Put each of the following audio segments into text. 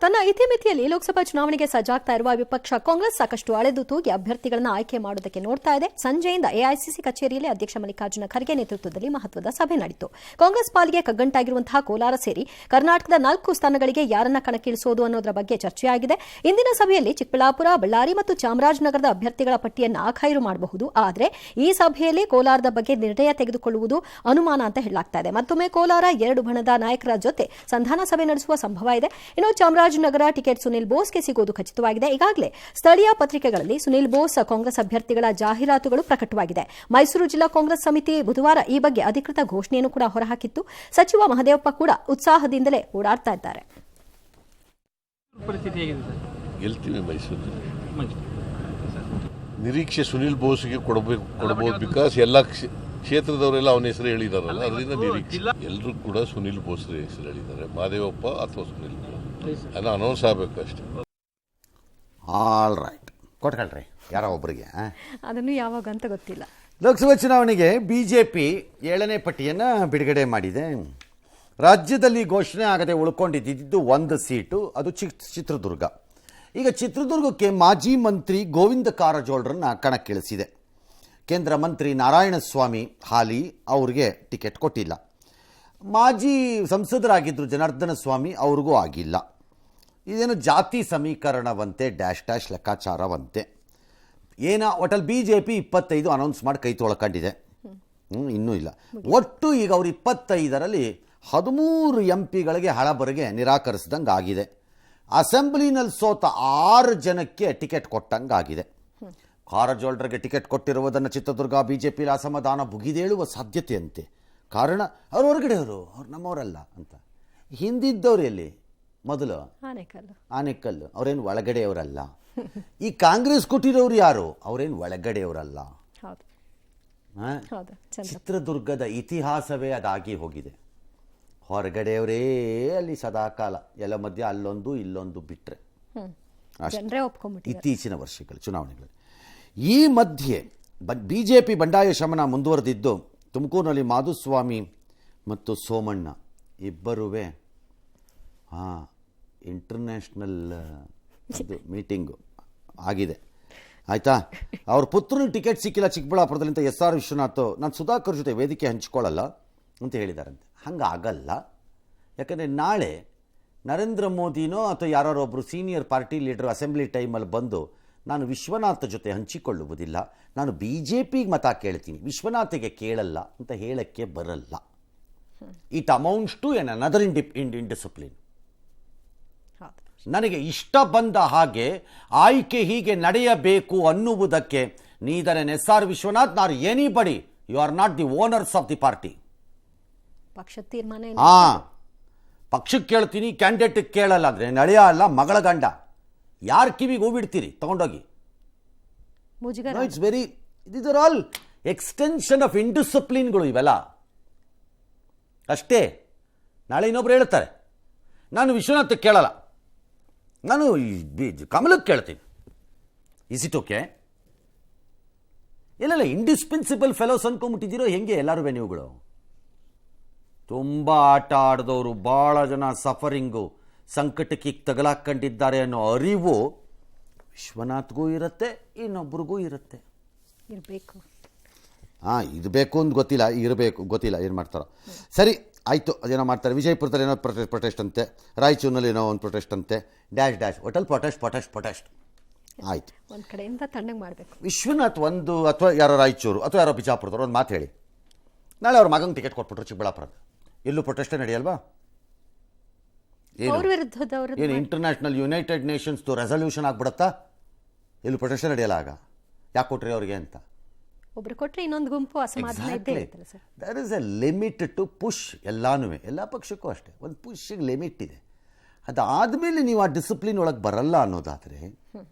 ತನ್ನ ಇತಿಮಿತಿಯಲ್ಲಿ ಲೋಕಸಭಾ ಚುನಾವಣೆಗೆ ಸಜ್ಜಾಗ್ತಾ ಇರುವ ವಿಪಕ್ಷ ಕಾಂಗ್ರೆಸ್ ಸಾಕಷ್ಟು ಅಳೆದು ತೂಗಿ ಅಭ್ಯರ್ಥಿಗಳನ್ನು ಆಯ್ಕೆ ಮಾಡುವುದಕ್ಕೆ ನೋಡ್ತಾ ಇದೆ. ಸಂಜೆಯಿಂದ ಎಐಸಿಸಿ ಕಚೇರಿಯಲ್ಲಿ ಅಧ್ಯಕ್ಷ ಮಲ್ಲಿಕಾರ್ಜುನ ಖರ್ಗೆ ನೇತೃತ್ವದಲ್ಲಿ ಮಹತ್ವದ ಸಭೆ ನಡೆಯಿತು. ಕಾಂಗ್ರೆಸ್ ಪಾಲಿಗೆ ಕಗ್ಗಂಟಾಗಿರುವಂತಹ ಕೋಲಾರ ಸೇರಿ ಕರ್ನಾಟಕದ 4 ಸ್ಥಾನಗಳಿಗೆ ಯಾರನ್ನ ಕಣಕ್ಕಿಳಿಸೋದು ಅನ್ನೋದರ ಬಗ್ಗೆ ಚರ್ಚೆಯಾಗಿದೆ. ಇಂದಿನ ಸಭೆಯಲ್ಲಿ ಚಿಕ್ಕಬಳ್ಳಾಪುರ, ಬಳ್ಳಾರಿ ಮತ್ತು ಚಾಮರಾಜನಗರದ ಅಭ್ಯರ್ಥಿಗಳ ಪಟ್ಟಿಯನ್ನು ಆಖೈರು ಮಾಡಬಹುದು. ಆದರೆ ಈ ಸಭೆಯಲ್ಲಿ ಕೋಲಾರದ ಬಗ್ಗೆ ನಿರ್ಣಯ ತೆಗೆದುಕೊಳ್ಳುವುದು ಅನುಮಾನ ಅಂತ ಹೇಳಲಾಗ್ತಾ ಇದೆ. ಮತ್ತೊಮ್ಮೆ ಕೋಲಾರ 2 ಬಣದ ನಾಯಕರ ಜೊತೆ ಸಂಧಾನ ಸಭೆ ನಡೆಸುವ ಸಂಭವ ಇದೆ. ಇನ್ನು ಚಾಮರಾಜನಗರ ಟಿಕೆಟ್ ಸುನಿಲ್ ಬೋಸ್ಗೆ ಸಿಗೋದು ಖಚಿತವಾಗಿದೆ. ಈಗಾಗಲೇ ಸ್ಥಳೀಯ ಪತ್ರಿಕೆಗಳಲ್ಲಿ ಸುನಿಲ್ ಬೋಸ್ ಕಾಂಗ್ರೆಸ್ ಅಭ್ಯರ್ಥಿಗಳ ಜಾಹೀರಾತುಗಳು ಪ್ರಕಟವಾಗಿದೆ. ಮೈಸೂರು ಜಿಲ್ಲಾ ಕಾಂಗ್ರೆಸ್ ಸಮಿತಿ ಬುಧವಾರ ಈ ಬಗ್ಗೆ ಅಧಿಕೃತ ಘೋಷಣೆಯನ್ನು ಕೂಡ ಹೊರಹಾಕಿತ್ತು. ಸಚಿವ ಮಹದೇವಪ್ಪ ಕೂಡ ಉತ್ಸಾಹದಿಂದಲೇ ಓಡಾಡ್ತಾ ಇದ್ದಾರೆ. ನಿರೀಕ್ಷೆ ಸುನಿಲ್ ಬೋಸ್ಗೆ ಕೊಡಬಹುದು. ಬಿಕಾಸ್ ಎಲ್ಲ ಕ್ಷೇತ್ರದವರೆಲ್ಲ ಅವನ ಹೆಸರು ಹೇಳಿದಾರಲ್ಲ, ಅದರಿಂದ ನಿರೀಕ್ಷೆ ಎಲ್ಲರೂ ಕೂಡ ಸುನಿಲ್ ಬೋಸ್ ಹೆಸರು ಹೇಳಿದ್ದಾರೆ. ಮಹದೇವಪ್ಪ ಅಥವಾ ಸುನಿಲ್ ಬೋಸ್ ಎಲ್ಲ ಅನೌನ್ಸ್ ಆಗಬೇಕು ಅಷ್ಟೇ. ಆಲ್ ರೈಟ್, ಕೊಟ್ಕೊಳ್ರಿ ಯಾರೋ ಒಬ್ಬರಿಗೆ. ಅದನ್ನು ಯಾವಾಗ ಅಂತ ಗೊತ್ತಿಲ್ಲ. ಲೋಕಸಭಾ ಚುನಾವಣೆಗೆ ಬಿಜೆಪಿ 7ನೇ ಪಟ್ಟಿಯನ್ನು ಬಿಡುಗಡೆ ಮಾಡಿದೆ. ರಾಜ್ಯದಲ್ಲಿ ಘೋಷಣೆ ಆಗದೆ ಉಳ್ಕೊಂಡಿದ್ದು 1 ಸೀಟು, ಅದು ಚಿತ್ರದುರ್ಗ. ಈಗ ಚಿತ್ರದುರ್ಗಕ್ಕೆ ಮಾಜಿ ಮಂತ್ರಿ ಗೋವಿಂದ ಕಾರಜೋಳರನ್ನ ಕಣಕ್ಕಿಳಿಸಿದೆ. ಕೇಂದ್ರ ಮಂತ್ರಿ ನಾರಾಯಣಸ್ವಾಮಿ ಹಾಲಿ ಅವ್ರಿಗೆ ಟಿಕೆಟ್ ಕೊಟ್ಟಿಲ್ಲ. ಮಾಜಿ ಸಂಸದರಾಗಿದ್ದರು ಜನಾರ್ದನ ಸ್ವಾಮಿ, ಅವ್ರಿಗೂ ಆಗಿಲ್ಲ. ಇದೇನು ಜಾತಿ ಸಮೀಕರಣವಂತೆ ಡ್ಯಾಶ್ ಲೆಕ್ಕಾಚಾರವಂತೆ ಒಟ್ಟಲ್ಲಿ ಬಿಜೆಪಿ 25 ಅನೌನ್ಸ್ ಮಾಡಿ ಕೈ ತೊಳ್ಕೊಂಡಿದೆ. ಇನ್ನೂ ಇಲ್ಲ. ಒಟ್ಟು ಈಗ ಅವರು 25ರಲ್ಲಿ 13 MP-ಗಳಿಗೆ ಹಳಬರಿಗೆ ನಿರಾಕರಿಸಿದಂಗೆ ಆಗಿದೆ. ಅಸೆಂಬ್ಲಿನಲ್ಲಿ ಸೋತ 6 ಜನಕ್ಕೆ ಟಿಕೆಟ್ ಕೊಟ್ಟಂಗಾಗಿದೆ. ಕಾರಜೋಳರಿಗೆ ಟಿಕೆಟ್ ಕೊಟ್ಟಿರುವುದನ್ನು ಚಿತ್ರದುರ್ಗ ಬಿಜೆಪಿಯಲ್ಲಿ ಅಸಮಾಧಾನ ಭುಗಿದೇಳುವ ಸಾಧ್ಯತೆ ಅಂತೆ. ಕಾರಣ ಅವ್ರು ಹೊರಗಡೆಯವರು, ಅವ್ರು ನಮ್ಮವರಲ್ಲ ಅಂತ. ಹಿಂದಿದ್ದವ್ರು ಎಲ್ಲಿ ಮೊದಲು ಆನೆಕಲ್ಲು, ಅವರೇನು ಒಳಗಡೆಯವರಲ್ಲ. ಈ ಕಾಂಗ್ರೆಸ್ ಕೊಟ್ಟಿರೋರು ಯಾರು, ಅವರೇನು ಒಳಗಡೆಯವರಲ್ಲ. ಚಿತ್ರದುರ್ಗದ ಇತಿಹಾಸವೇ ಅದಾಗಿ ಹೋಗಿದೆ. ಹೊರಗಡೆಯವರೇ ಅಲ್ಲಿ ಸದಾಕಾಲ, ಎಲ್ಲ ಮಧ್ಯೆ ಅಲ್ಲೊಂದು ಇಲ್ಲೊಂದು ಬಿಟ್ಟರೆ ಇತ್ತೀಚಿನ ವರ್ಷಗಳ ಚುನಾವಣೆಗಳಲ್ಲಿ. ಈ ಮಧ್ಯೆ ಬಿಜೆಪಿ ಬಂಡಾಯ ಶಮನ ಮುಂದುವರೆದಿದ್ದು ತುಮಕೂರಿನಲ್ಲಿ ಮಾಧುಸ್ವಾಮಿ ಮತ್ತು ಸೋಮಣ್ಣ ಇಬ್ಬರೂ ಇಂಟರ್ನ್ಯಾಷನಲ್ ಮೀಟಿಂಗು ಆಗಿದೆ, ಆಯಿತಾ. ಅವ್ರ ಪುತ್ರನಿಗೆ ಟಿಕೆಟ್ ಸಿಕ್ಕಿಲ್ಲ ಚಿಕ್ಕಬಳ್ಳಾಪುರದಲ್ಲಿಂದ SR ವಿಶ್ವನಾಥ್ ನಾನು ಸುಧಾಕರ್ ಜೊತೆ ವೇದಿಕೆ ಹಂಚ್ಕೊಳ್ಳಲ್ಲ ಅಂತ ಹೇಳಿದಾರಂತೆ. ಹಂಗಾಗಲ್ಲ. ಯಾಕಂದರೆ ನಾಳೆ ನರೇಂದ್ರ ಮೋದಿನೋ ಅಥವಾ ಯಾರೊಬ್ಬರು ಸೀನಿಯರ್ ಪಾರ್ಟಿ ಲೀಡರ್ ಅಸೆಂಬ್ಲಿ ಟೈಮಲ್ಲಿ ಬಂದು ನಾನು ವಿಶ್ವನಾಥ್ ಜೊತೆ ಹಂಚಿಕೊಳ್ಳುವುದಿಲ್ಲ, ನಾನು BJPಗೆ ಮತ ಕೇಳ್ತೀನಿ, ವಿಶ್ವನಾಥಿಗೆ ಕೇಳಲ್ಲ ಅಂತ ಹೇಳಕ್ಕೆ ಬರಲ್ಲ. It amounts to an another indiscipline. ನನಗೆ ಇಷ್ಟ ಬಂದ ಹಾಗೆ ಆಯ್ಕೆ ಹೀಗೆ ನಡೆಯಬೇಕು ಅನ್ನುವುದಕ್ಕೆ neither N SR Vishwanath nor anybody, you are not the owners of the party. ಪಕ್ಷಕ್ಕೆ ಕೇಳ್ತೀನಿ, ಕ್ಯಾಂಡಿಡೇಟ್ಗೆ ಕೇಳಲ್ಲ ಅಂದರೆ ನಡೆಯ ಅಲ್ಲ, ಮಗಳ ಗಂಡ. ಯಾರು ಕಿವಿಗೆ ಹೋಗ್ಬಿಡ್ತೀರಿ ತಗೊಂಡೋಗಿ. It's very, these are all extension of ಇಂಡಿಸಿಪ್ಲಿನ್ಗಳು ಇವೆಲ್ಲ ಅಷ್ಟೇ. ನಾಳೆ ಇನ್ನೊಬ್ರು ಹೇಳ್ತಾರೆ ನಾನು ವಿಶ್ವನಾಥ್ ಕೇಳಲ್ಲ, ನಾನು ಕಮಲಕ್ಕೆ ಕೇಳ್ತೀನಿ. Is it okay? ಇಲ್ಲ ಇಂಡಿಸ್ಪೆನ್ಸಿಬಲ್ ಫೆಲೋಸ್ ಅನ್ಕೊಂಬಿಟ್ಟಿದ್ದೀರೋ ಹೆಂಗೆ ಎಲ್ಲರೂ ನೀವುಗಳು? ತುಂಬ ಆಟ ಆಡಿದವರು, ಭಾಳ ಜನ ಸಫರಿಂಗು, ಸಂಕಟಕ್ಕೆ ತಗಲಾಕೊಂಡಿದ್ದಾರೆ ಅನ್ನೋ ಅರಿವು ವಿಶ್ವನಾಥ್ಗೂ ಇರುತ್ತೆ, ಇನ್ನೊಬ್ರಿಗೂ ಇರುತ್ತೆ. ಇರಬೇಕು. ಇದು ಬೇಕು ಅಂತ ಗೊತ್ತಿಲ್ಲ, ಇರಬೇಕು ಗೊತ್ತಿಲ್ಲ, ಏನು ಮಾಡ್ತಾರೋ. ಸರಿ ಆಯಿತು, ಅದೇನೋ ಮಾಡ್ತಾರೆ. ವಿಜಯಪುರದಲ್ಲಿ ಏನೋ ಪ್ರೊಟೆಸ್ಟ್ ಅಂತೆ, ರಾಯಚೂರಿನಲ್ಲಿ ಏನೋ ಒಂದು ಪ್ರೊಟೆಸ್ಟ್ ಅಂತೆ, ಡ್ಯಾಶ್ ಒಟಲ್ ಪ್ರೊಟೆಸ್ಟ್ ಆಯಿತು. ಒಂದು ಕಡೆಯಿಂದ ತಣ್ಣಗೆ ಮಾಡಬೇಕು. ವಿಶ್ವನಾಥ್ ಒಂದು ಅಥವಾ ಯಾರೋ ರಾಯಚೂರು ಅಥವಾ ಯಾರೋ ಬಿಜಾಪುರದವ್ರು ಒಂದು ಮಾತು ಹೇಳಿ, ನಾಳೆ ಅವ್ರ ಮಗಂಗೆ ಟಿಕೆಟ್ ಕೊಟ್ಬಿಟ್ರು ಚಿಕ್ಕಬಳ್ಳಾಪುರದ, ಎಲ್ಲೂ ಪ್ರೊಟೆಸ್ಟೇ ನಡೆಯಲ್ವಾ? ಏನು ಇಂಟರ್ನ್ಯಾಷನಲ್ ಯುನೈಟೆಡ್ ನೇಷನ್ಸ್ದು ರೆಸಲ್ಯೂಷನ್ ಆಗ್ಬಿಡತ್ತಾ? ಎಲ್ಲೂ ಪ್ರೊಟೆಸ್ಟೇ ನಡೆಯಲ್ಲ. ಆಗ ಯಾಕೆ ಕೊಟ್ರಿ ಅವ್ರಿಗೆ ಅಂತ ಒಬ್ರು ಕೊಟ್ಟರೆ ಇನ್ನೊಂದು ಗುಂಪು ಅಸಮಾಧಾನ ಇದ್ದೇ ಇರ್ತದೆ sir. There is a limit to push. ಎಲ್ಲಾನು ಎಲ್ಲ ಪಕ್ಷಕ್ಕೂ ಅಷ್ಟೇ, ಒಂದು ಪುಷ್ಗೆ ಲಿಮಿಟ್ ಇದೆ. ಅದಾದಮೇಲೆ ನೀವು ಆ ಡಿಸಿಪ್ಲಿನ್ ಒಳಗೆ ಬರಲ್ಲ ಅನ್ನೋದಾದರೆ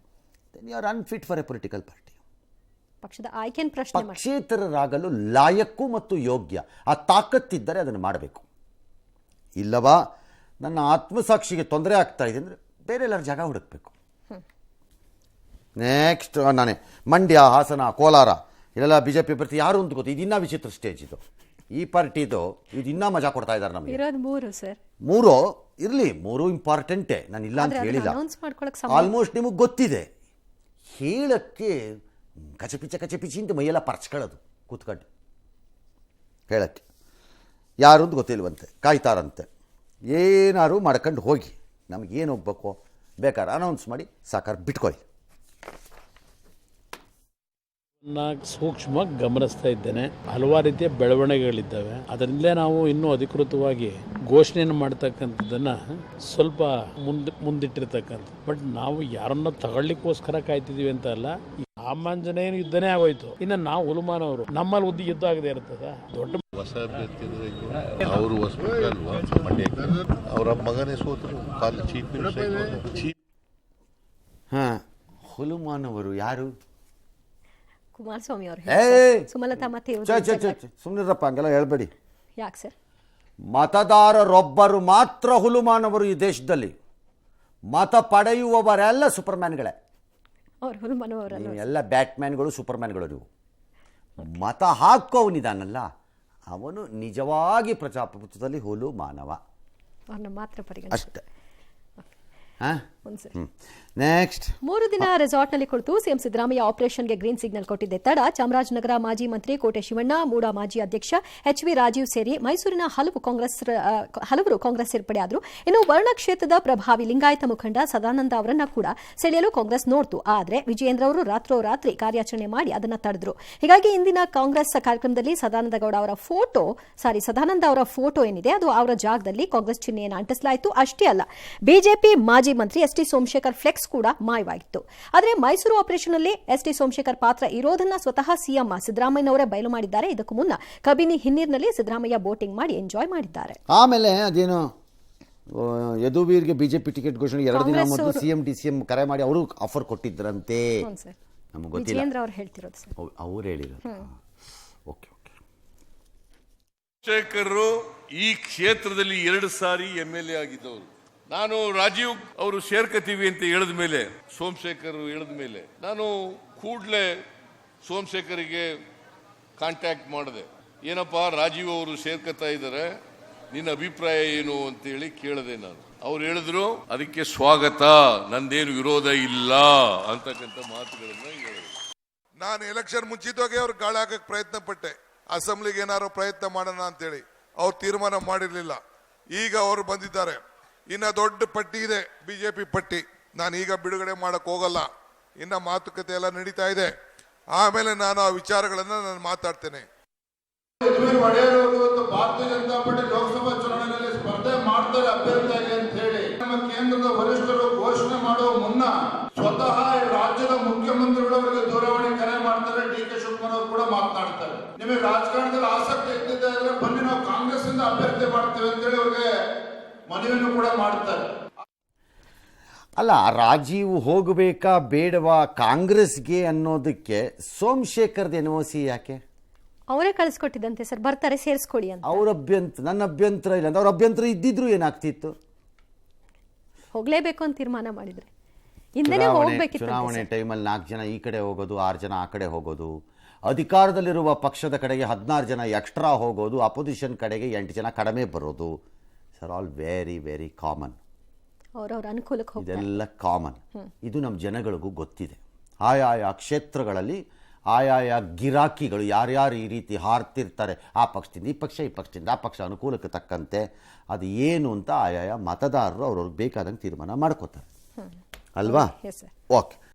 then you are unfit for a political party. ಪಕ್ಷದ ಆಯ್ಕೆಯನ್ನು ಪ್ರಶ್ನೆ ಪಕ್ಷೇತರರಾಗಲು ಲಾಯಕ್ಕು ಮತ್ತು ಯೋಗ್ಯ ಆ ತಾಕತ್ತಿದ್ದರೆ ಅದನ್ನು ಮಾಡಬೇಕು. ಇಲ್ಲವಾ ನನ್ನ ಆತ್ಮಸಾಕ್ಷಿಗೆ ತೊಂದರೆ ಆಗ್ತಾ ಇದೆ ಅಂದರೆ ಬೇರೆ ಎಲ್ಲರ ಜಾಗ ಹುಡುಕಬೇಕು. ನೆಕ್ಸ್ಟ್ ನಾನೇ ಮಂಡ್ಯ, ಹಾಸನ, ಕೋಲಾರ ಇಲ್ಲೆಲ್ಲ BJP ಅಭ್ಯರ್ಥಿ ಯಾರು ಅಂತ ಗೊತ್ತು. ಇದು ಇನ್ನೂ ವಿಚಿತ್ರ ಸ್ಟೇಜ್ ಇದು. ಈ ಪಾರ್ಟಿದು ಇದು ಇನ್ನೂ ಮಜಾ ಕೊಡ್ತಾ ಇದ್ದಾರೆ ನಮಗೆ. ಇರೋದು 3 ಸರ್. 3 ಇರಲಿ, 3 ಇಂಪಾರ್ಟೆಂಟೇ, ನಾನು ಇಲ್ಲ ಅಂತ ಹೇಳಿಲ್ಲ. ಅನೌನ್ಸ್ ಮಾಡ್ಕೊಳ್ಳೋಕೆ ಆಲ್ಮೋಸ್ಟ್ ನಿಮಗೆ ಗೊತ್ತಿದೆ. ಹೇಳಕ್ಕೆ ಕಚಪಿಚಿ ಅಂತ ಮೈಯೆಲ್ಲ ಪರ್ಚ್ಕೊಳ್ಳೋದು ಕೂತ್ಕೊಂಡು ಹೇಳಕ್ಕೆ ಯಾರು ಅಂತ ಗೊತ್ತಿಲ್ವಂತೆ, ಕಾಯ್ತಾರಂತೆ. ಏನಾರು ಮಾಡ್ಕೊಂಡು ಹೋಗಿ, ನಮಗೇನು ಹೋಗ್ಬೇಕು ಬೇಕಾದ್ರೆ ಅನೌನ್ಸ್ ಮಾಡಿ ಸಾಕಾರು ಬಿಟ್ಕೊಯ್. ಸೂಕ್ಷ್ಮವಾಗಿ ಗಮನಿಸ್ತಾ ಇದ್ದೇನೆ. ಹಲವಾರು ರೀತಿಯ ಬೆಳವಣಿಗೆಗಳಿದ್ದಾವೆ. ಅದರಿಂದಲೇ ನಾವು ಇನ್ನೂ ಅಧಿಕೃತವಾಗಿ ಘೋಷಣೆಯನ್ನು ಮಾಡ್ತಕ್ಕಂಥದ್ದನ್ನು ಸ್ವಲ್ಪ ಮುಂದಿಟ್ಟಿರ್ತಕ್ಕಂಥ. ಬಟ್ ನಾವು ಯಾರನ್ನ ತಗೊಳ್ಳಿಕ್ಕೋಸ್ಕರ ಕಾಯ್ತಿದ್ದೀವಿ ಅಂತ ಅಲ್ಲ. ರಾಮಾಂಜನೇಯನ ಯುದ್ಧನೇ ಆಗೋಯ್ತು, ಇನ್ನು ನಾವು ಹುಲುಮಾನವರು ನಮ್ಮಲ್ಲಿ ಯುದ್ಧ ಆಗದೆ ಇರ್ತದ. ದೊಡ್ಡ ಹೊಸ ಅಭ್ಯರ್ಥಿ ಅಂದ್ರೆ ಅವರು ಹೊಸಬ ಅಲ್ವಾ, ಮಂಡ್ಯಕ್ಕೆ ಅವರ ಮಗನೇ ಸೋತರು, ಚೀಫ್ ಮಿನಿಸ್ಟರ್. ಹಾಂ, ಹುಲುಮಾನವರು ಯಾರು? ಕುಮಾರಸ್ವಾಮಿ ಅವರು, ಏ ಸುಮಲತಾ ಮತ್ತೆ ಸುಮ್ಮನಿರಪ್ಪ, ಹಂಗೆಲ್ಲ ಹೇಳ್ಬೇಡಿ. ಯಾಕೆ ಸರ್? ಮತದಾರರೊಬ್ಬರು ಮಾತ್ರ ಹುಲುಮಾನವರು ಈ ದೇಶದಲ್ಲಿ. ಮತ ಪಡೆಯುವವರೆಲ್ಲ ಸೂಪರ್ಮ್ಯಾನ್ಗಳೇ. ಅವ್ರು ಹುಲುಮಾನವರಲ್ಲ, ನೀವೆಲ್ಲ ಬ್ಯಾಟ್ಮ್ಯಾನ್ಗಳು, ಸೂಪರ್ಮ್ಯಾನ್ಗಳು. ನೀವು ಮತ ಹಾಕೋವನಿದಾನಲ್ಲ, ಅವನು ನಿಜವಾಗಿ ಪ್ರಜಾಪ್ರಭುತ್ವದಲ್ಲಿ ಹುಲು ಮಾನವ ಅವ್ರನ್ನ ಮಾತ್ರ ಪರಿಗಣಿಸಿ ಅಷ್ಟೇ. ಹಾಂ, ಸರ್. ನೆಕ್ಸ್ಟ್ 3 ದಿನ ರೆಸಾರ್ಟ್ನಲ್ಲಿ ಕುಳಿತು ಸಿಎಂ ಸಿದ್ದರಾಮಯ್ಯ ಆಪರೇಷನ್ಗೆ ಗ್ರೀನ್ ಸಿಗ್ನಲ್ ಕೊಟ್ಟಿದ್ದೆ ತಡ ಚಾಮರಾಜನಗರ ಮಾಜಿ ಮಂತ್ರಿ ಕೋಟೆ ಶಿವಣ್ಣ, ಮೂಡಾ ಮಾಜಿ ಅಧ್ಯಕ್ಷ HV ರಾಜೀವ್ ಸೇರಿ ಮೈಸೂರಿನ ಹಲವರು ಕಾಂಗ್ರೆಸ್ ಸೇರ್ಪಡೆಯಾದರು. ಇನ್ನು ವರ್ಣ ಕ್ಷೇತ್ರದ ಪ್ರಭಾವಿ ಲಿಂಗಾಯತ ಮುಖಂಡ ಸದಾನಂದ ಅವರನ್ನ ಕೂಡ ಸೆಳೆಯಲು ಕಾಂಗ್ರೆಸ್ ನೋಡ್ತು. ಆದರೆ ವಿಜಯೇಂದ್ರ ಅವರು ರಾತ್ರೋರಾತ್ರಿ ಕಾರ್ಯಾಚರಣೆ ಮಾಡಿ ಅದನ್ನ ತಡೆದ್ರು. ಹೀಗಾಗಿ ಇಂದಿನ ಕಾಂಗ್ರೆಸ್ ಕಾರ್ಯಕ್ರಮದಲ್ಲಿ ಸದಾನಂದ ಅವರ ಫೋಟೋ ಏನಿದೆ ಅದು ಅವರ ಜಾಗದಲ್ಲಿ ಕಾಂಗ್ರೆಸ್ ಚಿಹ್ನೆಯನ್ನು ಅಂಟಿಸಲಾಯಿತು. ಅಷ್ಟೇ ಅಲ್ಲ, ಬಿಜೆಪಿ ಮಾಜಿ ಮಂತ್ರಿ ST ಸೋಮಶೇಖರ್ ಫ್ಲೆಕ್ಸ್ ಕೂಡ ಮಾಯವಾಗಿತ್ತು. ಆದರೆ ಮೈಸೂರು ಆಪರೇಷನ್ ನಲ್ಲಿ ST ಸೋಮಶೇಖರ್ ಪಾತ್ರ ಇರೋದನ್ನ ಸ್ವತಃ ಸಿಎಂ ಸಿದ್ದರಾಮಯ್ಯನವರೇ ಬಯಲು ಮಾಡಿದ್ದಾರೆ. ಇದಕ್ಕೂ ಮುನ್ನ ಕಬಿನಿ ಹಿನ್ನೀರಿನಲ್ಲಿ ಸಿದ್ದರಾಮಯ್ಯ ಬೋಟಿಂಗ್ ಮಾಡಿ ಎಂಜಾಯ್ ಮಾಡಿದ್ದಾರೆ. ಆಮೇಲೆ ಅದೇನು ಯದುವೀರ್ಗೆ ಬಿಜೆಪಿ ಟಿಕೆಟ್ ಘೋಷಣೆ 2 ದಿನ ಮೊದಲು CM ಕರೆ ಮಾಡಿ ಅವರು ಆಫರ್ ಕೊಟ್ಟಿದ್ರಂತೆ. ನಮಗೆ ಗೊತ್ತಿಲ್ಲ, ವಿಜಯೇಂದ್ರ ಅವರು ಹೇಳ್ತಿರೋದು ಸರ್, ಅವ್ರು ಹೇಳಿರೋದು. ಓಕೆ, ಶೇಖರ್ ಈ ಕ್ಷೇತ್ರದಲ್ಲಿ 2 ಸಾರಿ MLA ಆಗಿದ್ದವರು. ನಾನು ರಾಜೀವ್ ಅವರು ಸೇರ್ಕತೀವಿ ಅಂತ ಹೇಳಿದ ಮೇಲೆ, ಸೋಮಶೇಖರ್ ಹೇಳಿದ ಮೇಲೆ ನಾನು ಕೂಡಲೇ ಸೋಮಶೇಖರ್ಗೆ ಕಾಂಟ್ಯಾಕ್ಟ್ ಮಾಡಿದೆ. ಏನಪ್ಪಾ ರಾಜೀವ್ ಅವರು ಸೇರ್ಕತಾ ಇದ್ದಾರೆ, ನಿನ್ನ ಅಭಿಪ್ರಾಯ ಏನು ಅಂತೇಳಿ ಕೇಳಿದೆ ನಾನು. ಅವ್ರು ಹೇಳಿದ್ರು ಅದಕ್ಕೆ ಸ್ವಾಗತ, ನಂದೇನು ವಿರೋಧ ಇಲ್ಲ ಅಂತಕ್ಕಂಥ ಮಾತುಗಳನ್ನ ಹೇಳಿದ್ರು. ನಾನು ಎಲೆಕ್ಷನ್ ಮುಂಚಿತವಾಗಿ ಅವ್ರು ಗಾಳಿ ಹಾಕಕ್ಕೆ ಪ್ರಯತ್ನ ಪಟ್ಟೆ, ಅಸೆಂಬ್ಲಿಗೆ ಏನಾದ್ರು ಪ್ರಯತ್ನ ಮಾಡೋಣ ಅಂತೇಳಿ. ಅವ್ರು ತೀರ್ಮಾನ ಮಾಡಿರ್ಲಿಲ್ಲ. ಈಗ ಅವರು ಬಂದಿದ್ದಾರೆ. ಇನ್ನ ದೊಡ್ಡ ಪಟ್ಟಿ ಇದೆ, ಬಿಜೆಪಿ ಪಟ್ಟಿ. ನಾನು ಈಗ ಬಿಡುಗಡೆ ಮಾಡಕ್ ಹೋಗಲ್ಲ, ಇನ್ನ ಮಾತುಕತೆ ಎಲ್ಲ ನಡೀತಾ ಇದೆ. ಆಮೇಲೆ ನಾನು ಆ ವಿಚಾರಗಳನ್ನ ನಾನು ಮಾತಾಡ್ತೇನೆ. ಭಾರತೀಯ ಜನತಾ ಪಾರ್ಟಿ ಲೋಕಸಭಾ ಚುನಾವಣೆಯಲ್ಲಿ ಸ್ಪರ್ಧೆ ಮಾಡ್ತಾರೆ ಅಭ್ಯರ್ಥಿಯಾಗಿ ಅಂತ ಹೇಳಿ ನಮ್ಮ ಕೇಂದ್ರದ ವರಿಷ್ಠರು ಘೋಷಣೆ ಮಾಡುವ ಮುನ್ನ ಸ್ವತಃ ರಾಜ್ಯದ ಮುಖ್ಯಮಂತ್ರಿಗಳವರಿಗೆ ದೂರವಾಣಿ ಕರೆ ಮಾಡ್ತಾರೆ. DK ಶಿವಕುಮಾರ್ ಅವರು ಕೂಡ ಮಾತನಾಡ್ತಾರೆ. ನಿಮಗೆ ರಾಜಕಾರಣದಲ್ಲಿ ಆಸಕ್ತಿ ಇದ್ದಿದ್ದರೆ ಬನ್ನಿ, ನಾವು ಕಾಂಗ್ರೆಸ್ ಇಂದ ಅಭ್ಯರ್ಥಿ ಮಾಡ್ತೇವೆ ಅಂತ ಹೇಳಿ ಅವ್ರಿಗೆ ಮನವಿಯನ್ನು ಕೂಡ ಮಾಡ್ತಾರೆ. ಅಲ್ಲ, ರಾಜೀವ್ ಹೋಗಬೇಕಾ ಬೇಡವಾ ಕಾಂಗ್ರೆಸ್ಗೆ ಅನ್ನೋದಕ್ಕೆ ಸೋಮಶೇಖರ್ದ NOC ಯಾಕೆ? ಅವರೇ ಕಳಿಸ್ಕೊಟ್ಟಿದ್ದಂತೆ ಸರ್, ಬರ್ತಾರೆ ಸೇರಿಸ್ಕೊಳ್ಳಿ ಅಂತ. ನನ್ನ ಅಭ್ಯಂತರ ಇಲ್ಲ ಅಂತ. ಅವ್ರ ಅಭ್ಯಂತರ ಇದ್ದಿದ್ರು ಏನಾಗ್ತಿತ್ತು? ಹೋಗ್ಲೇಬೇಕು ಅಂತ ತೀರ್ಮಾನ ಮಾಡಿದ್ರೆ ಹಿಂದೆನೇ ಹೋಗ್ಬೇಕಿತ್ತು. ಚುನಾವಣೆ ಟೈಮಲ್ಲಿ 4 ಜನ ಈ ಕಡೆ ಹೋಗೋದು, 6 ಜನ ಆ ಕಡೆ ಹೋಗೋದು, ಅಧಿಕಾರದಲ್ಲಿರುವ ಪಕ್ಷದ ಕಡೆಗೆ 16 ಜನ ಎಕ್ಸ್ಟ್ರಾ ಹೋಗೋದು, ಅಪೋಸಿಷನ್ ಕಡೆಗೆ 8 ಜನ ಕಡಿಮೆ ಬರೋದು. Sir, all very very common. ಅವರವ್ರ ಅನುಕೂಲಕ್ಕೆ ಹೋಗ್ತಾರೆ, ಇದೆಲ್ಲ ಕಾಮನ್. ಇದು ನಮ್ಮ ಜನಗಳಿಗೂ ಗೊತ್ತಿದೆ. ಆಯಾಯ ಕ್ಷೇತ್ರಗಳಲ್ಲಿ ಆಯಾಯ ಗಿರಾಕಿಗಳು ಯಾರ್ಯಾರು ಈ ರೀತಿ ಹಾರ್ತಿರ್ತಾರೆ, ಆ ಪಕ್ಷದಿಂದ ಈ ಪಕ್ಷ, ಈ ಪಕ್ಷದಿಂದ ಆ ಪಕ್ಷ, ಅನುಕೂಲಕ್ಕೆ ತಕ್ಕಂತೆ ಅದು ಏನು ಅಂತ ಆಯಾಯ ಮತದಾರರು ಅವ್ರವ್ರಿಗೆ ಬೇಕಾದಂಗೆ ತೀರ್ಮಾನ ಮಾಡ್ಕೋತಾರೆ ಅಲ್ವಾ? ಓಕೆ.